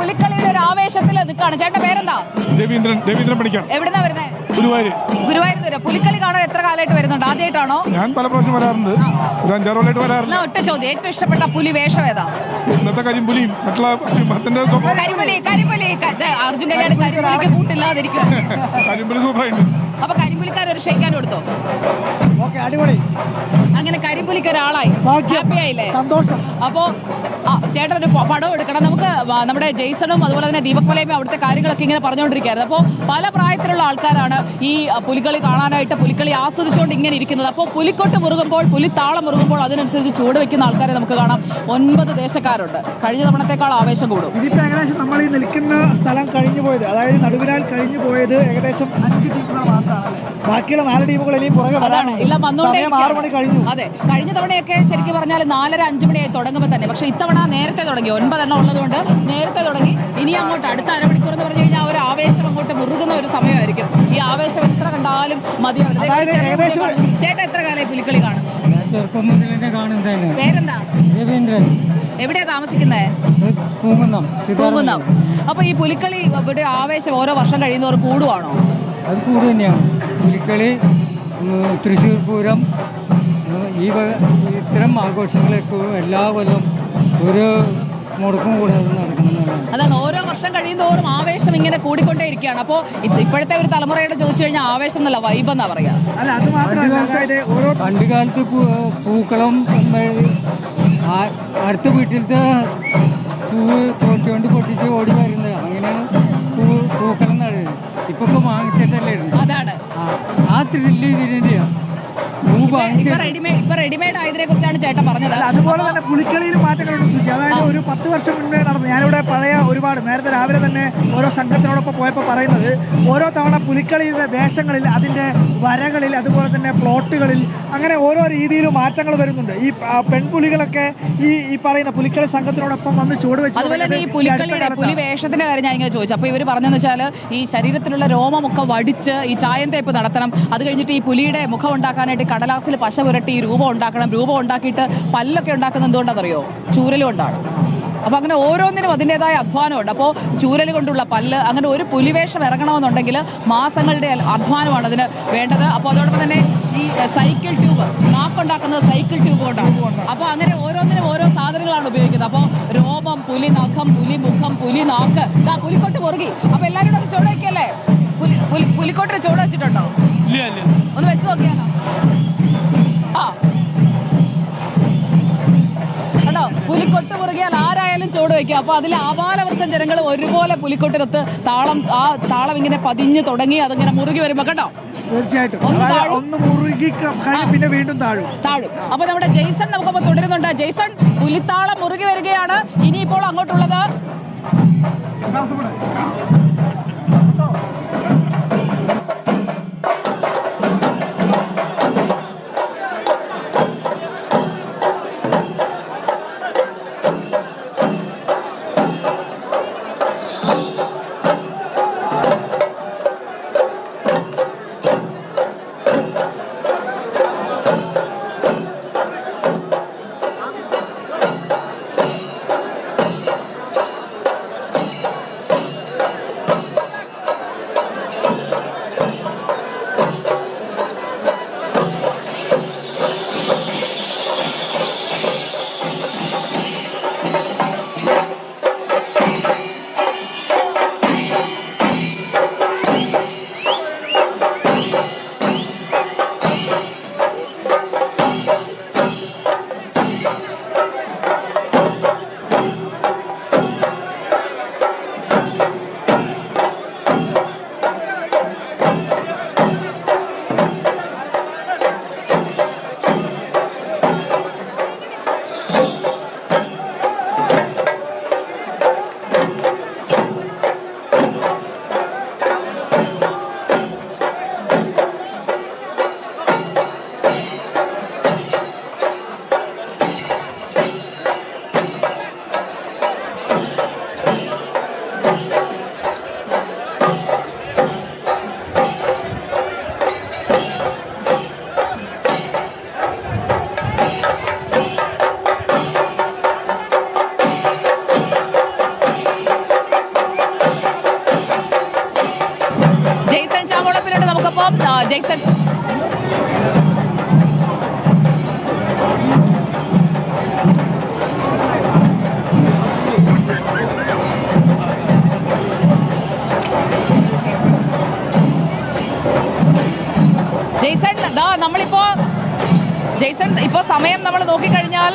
പുലിക്കളിയുടെ ഒരു ആവേശത്തിൽ നിൽക്കാണ്. ചേട്ടൻ പേരെന്താ? രവീന്ദ്രൻ പണിക്കാണ്. എവിടുന്നാ വരുന്നത്? ഗുരുവായൂർ വരെ. പുലിക്കളി കാണാൻ എത്ര കാലമായിട്ട് വരുന്നുണ്ട്? ആദ്യമായിട്ടാണോ? ഞാൻ പല പ്രാവശ്യം വരാറുണ്ട്, ഒരു 5-6 കൊല്ലമായിട്ട് വരാറുണ്ട്. ഒറ്റ ചോദ്യം, ഏറ്റവും ഇഷ്ടപ്പെട്ട പുലി വേഷം ഏതാ? ഇന്നത്തെ കരിമ്പുലിയും മറ്റുള്ള കരിമ്പുലി. അർജുൻ കല്യാണം കരിമ്പുലിക്ക് കൂട്ടില്ലാതിരിക്കും. കരിമ്പുലി സൂപ്പറായിട്ട്. അപ്പൊ കരിമ്പുലിക്കാർ ഒരു ക്ഷയിക്കാൻ കൊടുത്തോ? അടിപൊളി. അങ്ങനെ കരിമ്പുലിക്ക് ഒരാളായി, ഹാപ്പി ആയില്ലേ? സന്തോഷം. അപ്പോ ചേട്ടൻ ഒരു പടം എടുക്കണം. നമുക്ക് നമ്മുടെ ജെയ്സണും അതുപോലെ തന്നെ ദീപക് മലയും അവിടുത്തെ കാര്യങ്ങളൊക്കെ ഇങ്ങനെ പറഞ്ഞുകൊണ്ടിരിക്കുകയായിരുന്നു. അപ്പോൾ പല പ്രായത്തിലുള്ള ആൾക്കാരാണ് ഈ പുലിക്കളി കാണാനായിട്ട്, പുലിക്കളി ആസ്വദിച്ചുകൊണ്ട് ഇങ്ങനെ ഇരിക്കുന്നത്. അപ്പോൾ പുലിക്കൊട്ട് മുറുകുമ്പോൾ, പുലിത്താളം മുറുകുമ്പോൾ അതിനനുസരിച്ച് ചൂട് വെക്കുന്ന ആൾക്കാരെ നമുക്ക് കാണാം. 9 ദേശക്കാരുണ്ട്. കഴിഞ്ഞ തവണത്തേക്കാൾ ആവേശം കൂടും. ഇതിപ്പോ ഏകദേശം നമ്മൾ ഈ നിൽക്കുന്ന സ്ഥലം കഴിഞ്ഞു പോയത്, അതായത് നടുവിനാൽ കഴിഞ്ഞു പോയത് ഏകദേശം 5 ടീമുകൾ മാത്രമാണ്. ബാക്കിയുള്ള 4 ടീമുകൾ ഇനി പുറകെ അതാണ് എല്ലാം വന്നുകൊണ്ടേ. 6 മണി കഴിഞ്ഞു. അതെ, കഴിഞ്ഞ തവണയൊക്കെ ശരിക്കും പറഞ്ഞാൽ 4:30-5 മണിയായി തുടങ്ങുമ്പോൾ തന്നെ. പക്ഷെ ഇത്തവണ നേരത്തെ തുടങ്ങി, 9 എണ്ണം ഉള്ളതുകൊണ്ട് നേരത്തെ തുടങ്ങി. ഇനി അങ്ങോട്ട് അടുത്ത അരമണിക്കൂർ എന്ന് പറഞ്ഞു കഴിഞ്ഞാൽ ഒരു ആവേശം അങ്ങോട്ട് മുറുകുന്ന ഒരു സമയമായിരിക്കും. ഈ ആവേശം എത്ര കണ്ടാലും മതിയാവും. ചേട്ടൻ എത്ര കാലമായി പുലിക്കളി കാണും? പേരെന്താ? രവീന്ദ്രൻ. എവിടെയാ താമസിക്കുന്നത്? പൂങ്കുന്നം. അപ്പൊ ഈ പുലിക്കളി ഇവിടെ ആവേശം ഓരോ വർഷം കഴിയുന്നവർ കൂടുവാണോ? അത് കൂടു തന്നെയാണ്. പുലിക്കളി, തൃശ്ശൂർ പൂരം, ഇത്തരം ആഘോഷങ്ങളൊക്കെ എല്ലാ കൊല്ലം ഒരു മുടക്കം കൂടാതെ നടക്കുന്നതാണ്. അതാണ്, ഓരോ വർഷം കഴിയുന്നതോറും ആവേശം ഇങ്ങനെ കൂടിക്കൊണ്ടേ ഇരിക്കുകയാണ്. അപ്പോൾ ഇപ്പോഴത്തെ ഒരു തലമുറയോട് ചോദിച്ചു കഴിഞ്ഞാൽ ആവേശം എന്നല്ല, വൈബ് എന്നാ പറയാ. പണ്ട് കാലത്ത് പൂക്കളം അടുത്ത വീട്ടിലത്തെ പൂവ് തോട്ടിക്കൊണ്ട് പൊട്ടിച്ച് ഓടി വരുന്നത്, അങ്ങനെയാണ് പൂക്കളം നടുന്നത്. ഇപ്പൊ വാങ്ങിച്ചിട്ടല്ലേ ഇടുന്നത്. അതാണ് ആ ത്രില്ല് ഇതിന്റെയാണ്. ഇപ്പൊ റെഡിമെയ്ഡ് ആയതിനെ കുറിച്ചാണ് ചേട്ടൻ പറഞ്ഞത്. അതുപോലെ തന്നെ പുലിക്കളിയിൽ മാറ്റങ്ങളുണ്ട് സൂചി. അതായത് ഒരു 10 വർഷം മുന്നേ നടന്നു. ഞാനിവിടെ പഴയ ഒരുപാട് നേരത്തെ രാവിലെ തന്നെ ഓരോ സംഘത്തിനോടൊപ്പം പോയപ്പോൾ പറയുന്നത്, ഓരോ തവണ പുലിക്കളിയുടെ വേഷങ്ങളിൽ, അതിന്റെ വരകളിൽ, അതുപോലെ തന്നെ പ്ലോട്ടുകളിൽ, അങ്ങനെ ഓരോ രീതിയിലും മാറ്റങ്ങൾ വരുന്നുണ്ട്. ഈ പെൺപുലികളൊക്കെ ഈ പറയുന്ന പുലിക്കളി സംഘത്തിനോടൊപ്പം വന്ന് ചുവടുവെച്ച്. അതുപോലെ തന്നെ ഈ പുലിക്കളിയുടെ പുലി വേഷത്തിന്റെ കാര്യം ഞാൻ ഇങ്ങനെ ചോദിച്ചു. അപ്പൊ ഇവര് പറഞ്ഞെന്ന് വെച്ചാൽ ഈ ശരീരത്തിലുള്ള രോമമൊക്കെ വടിച്ച് ഈ ചായം തേപ്പ് നടത്തണം. അത് കഴിഞ്ഞിട്ട് ഈ പുലിയുടെ മുഖം ഉണ്ടാക്കാനായിട്ട് കടലാസിൽ പശ പുരട്ടി രൂപം ഉണ്ടാക്കണം. രൂപം ഉണ്ടാക്കിയിട്ട് പല്ലൊക്കെ ഉണ്ടാക്കുന്നത് എന്തുകൊണ്ടാണെന്നറിയോ? ചൂരൽ കൊണ്ടാണ്. അപ്പോൾ അങ്ങനെ ഓരോന്നിനും അതിൻ്റെതായ അധ്വാനമുണ്ട്. അപ്പോൾ ചൂരൽ കൊണ്ടുള്ള പല്ല്, അങ്ങനെ ഒരു പുലിവേഷം ഇറങ്ങണമെന്നുണ്ടെങ്കിൽ മാസങ്ങളുടെ അധ്വാനമാണ് അതിന് വേണ്ടത്. അപ്പോൾ അതോടൊപ്പം തന്നെ ഈ സൈക്കിൾ ട്യൂബ്, നാക്കുണ്ടാക്കുന്നത് സൈക്കിൾ ട്യൂബ് കൊണ്ടാണ്. അപ്പോൾ അങ്ങനെ ഓരോന്നിനും ഓരോ സാധനങ്ങളാണ് ഉപയോഗിക്കുന്നത്. അപ്പോൾ രോമം, പുലി നഖം, പുലി മുഖം, പുലി നാക്ക്, പുലിക്കൊട്ട് മുറുകി. അപ്പോൾ എല്ലാവരും ഒന്ന് ചുവട് വയ്ക്കല്ലേ? പുലിക്കൊട്ടിന് ചുവട് വെച്ചിട്ടുണ്ടോ? ഒന്ന് വെച്ച് നോക്കിയാലോ? കേട്ടോ, പുലിക്കൊട്ട് മുറുകിയാൽ ആരായാലും ചുവട് വയ്ക്കുക. അപ്പൊ അതിൽ ആപാലവൃത്തം ജനങ്ങൾ ഒരുപോലെ പുലിക്കൊട്ടിനൊത്ത് താളം ഇങ്ങനെ പതിഞ്ഞു തുടങ്ങി, അതിങ്ങനെ മുറുകി വരുമ്പോ കേട്ടോ, തീർച്ചയായിട്ടും ഒന്ന് മുറുകി പിന്നെ വീണ്ടും താഴും. അപ്പൊ നമ്മുടെ ജെയ്സൺ നമുക്കപ്പോ തുടരുന്നുണ്ട്. ജെയ്സൺ, പുലിത്താളം മുറുകി വരികയാണ്. ഇനിയിപ്പോൾ അങ്ങോട്ടുള്ളത് ജയ്സൺ. ജെയ്സൺ ഇപ്പോൾ സമയം നമ്മൾ നോക്കിക്കഴിഞ്ഞാൽ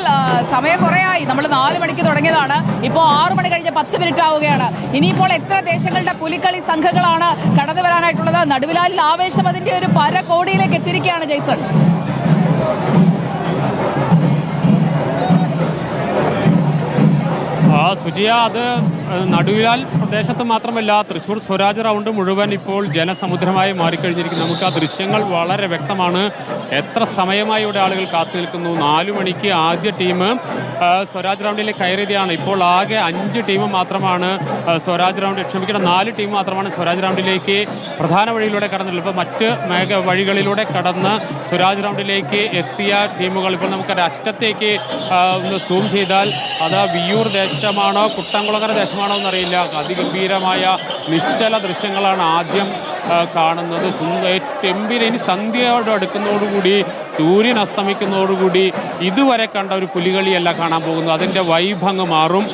സമയം കുറേ ആയി. നമ്മൾ 4 മണിക്ക് തുടങ്ങിയതാണ്, ഇപ്പോൾ 6 മണി കഴിഞ്ഞ് 10 മിനിറ്റ് ആവുകയാണ്. ഇനിയിപ്പോൾ എത്ര ദേശങ്ങളുടെ പുലിക്കളി സംഘങ്ങളാണ് കടന്നു വരാനായിട്ടുള്ളത്? നടുവിലാലിൽ ആവേശം അതിന്റെ ഒരു പരകോടിയിലേക്ക് എത്തിയിരിക്കുകയാണ് ജെയ്സൺ. സുജിയ, അത് നടുവിലാൽ പ്രദേശത്ത് മാത്രമല്ല, തൃശ്ശൂർ സ്വരാജ് റൗണ്ട് മുഴുവൻ ഇപ്പോൾ ജനസമുദ്രമായി മാറിക്കഴിഞ്ഞിരിക്കുന്നു. നമുക്ക് ആ ദൃശ്യങ്ങൾ വളരെ വ്യക്തമാണ്. എത്ര സമയമായി ഇവിടെ ആളുകൾ കാത്തു നിൽക്കുന്നു. 4 മണിക്ക് ആദ്യ ടീം സ്വരാജ് റൗണ്ടിലേക്ക് കയറിയതാണ്. ഇപ്പോൾ ആകെ 5 ടീം മാത്രമാണ് സ്വരാജ് റൗണ്ട്, ക്ഷമിക്കണം 4 ടീം മാത്രമാണ് സ്വരാജ് റൗണ്ടിലേക്ക് പ്രധാന വഴിയിലൂടെ കടന്നുള്ളത്. ഇപ്പോൾ മറ്റ് വഴികളിലൂടെ കടന്ന് സ്വരാജ് റൗണ്ടിലേക്ക് എത്തിയ ടീമുകൾ ഇപ്പോൾ നമുക്കൊരു അറ്റത്തേക്ക് ഒന്ന് സൂം ചെയ്താൽ അത് വിയ്യൂർ ദേശമാണോ കുട്ടംകുളങ്ങര ദേശമാണോ എന്നറിയില്ല. അതിഗംഭീരമായ നിശ്ചല ദൃശ്യങ്ങളാണ് ആദ്യം കാണുന്നത്. ടെമ്പിൽ ഇനി സന്ധ്യയോട് അടുക്കുന്നതോടുകൂടി, സൂര്യൻ അസ്തമിക്കുന്നതോടുകൂടി ഇതുവരെ കണ്ട ഒരു പുലികളിയല്ല കാണാൻ പോകുന്നത്. അതിൻ്റെ വൈബ് അങ്ങ് മാറും.